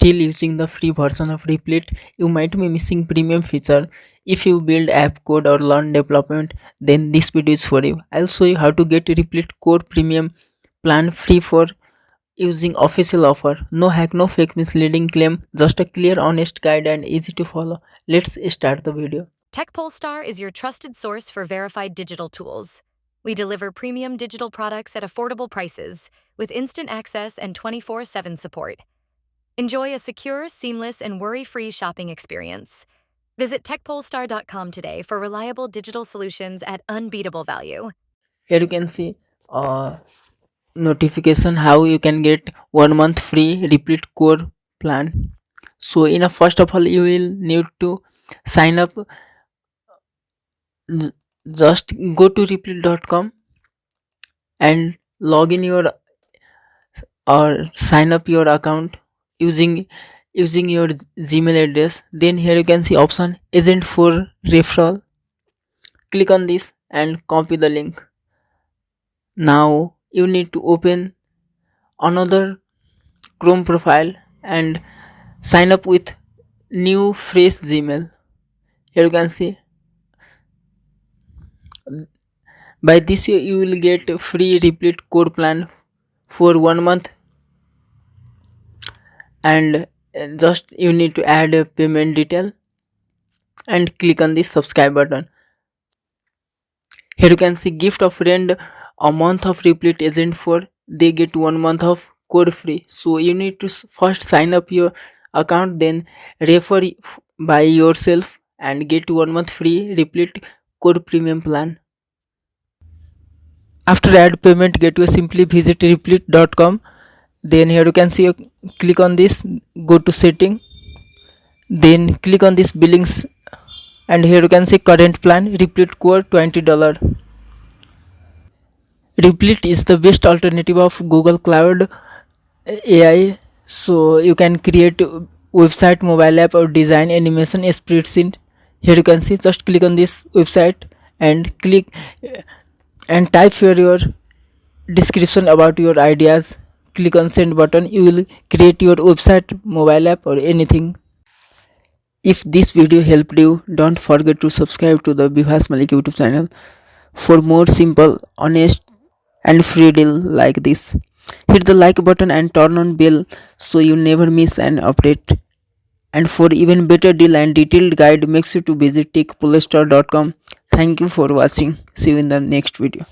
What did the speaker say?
still using the free version of Replit, you might be missing premium feature. If you build app code or learn development, then this video is for you. I'll show you how to get Replit Core Premium plan free for using official offer. No hack, no fake misleading claim, just a clear, honest guide and easy to follow. Let's start the video. TechPolestar is your trusted source for verified digital tools. We deliver premium digital products at affordable prices with instant access and 24/7 support. Enjoy a secure, seamless, and worry-free shopping experience. Visit techpolestar.com today for reliable digital solutions at unbeatable value. Here you can see notification how you can get 1 month free Replit Core plan. So in a first of all, you will need to sign up. Just go to replit.com and log in your or sign up your account using your Gmail address. Then here you can see option agent for referral. Click on this and copy the link. Now you need to open another Chrome profile and sign up with new fresh Gmail. Here you can see by this you will get a free Replit Core plan for 1 month, and just you need to add a payment detail and click on the subscribe button. Here you can see gift of friend a month of Replit agent for they get 1 month of code free. So you need to first sign up your account, then refer by yourself and get 1 month free Replit code premium plan. After add payment gateway, simply visit replit.com. Then here you can see click on this, go to setting, then click on this billings, and here you can see current plan Replit Core $20. Replit is the best alternative of Google Cloud AI. So you can create website, mobile app, or design animation spreadsheet. Here you can see, just click on this website and click and type here your description about your ideas. Click on send button. You will create your website, mobile app, or anything. If this video helped you, don't forget to subscribe to the Bihas Malik YouTube channel for more simple, honest, and free deal like this. Hit the like button and turn on bell so you never miss an update. And for even better deal and detailed guide, make sure to visit techpolestar.com. Thank you for watching. See you in the next video.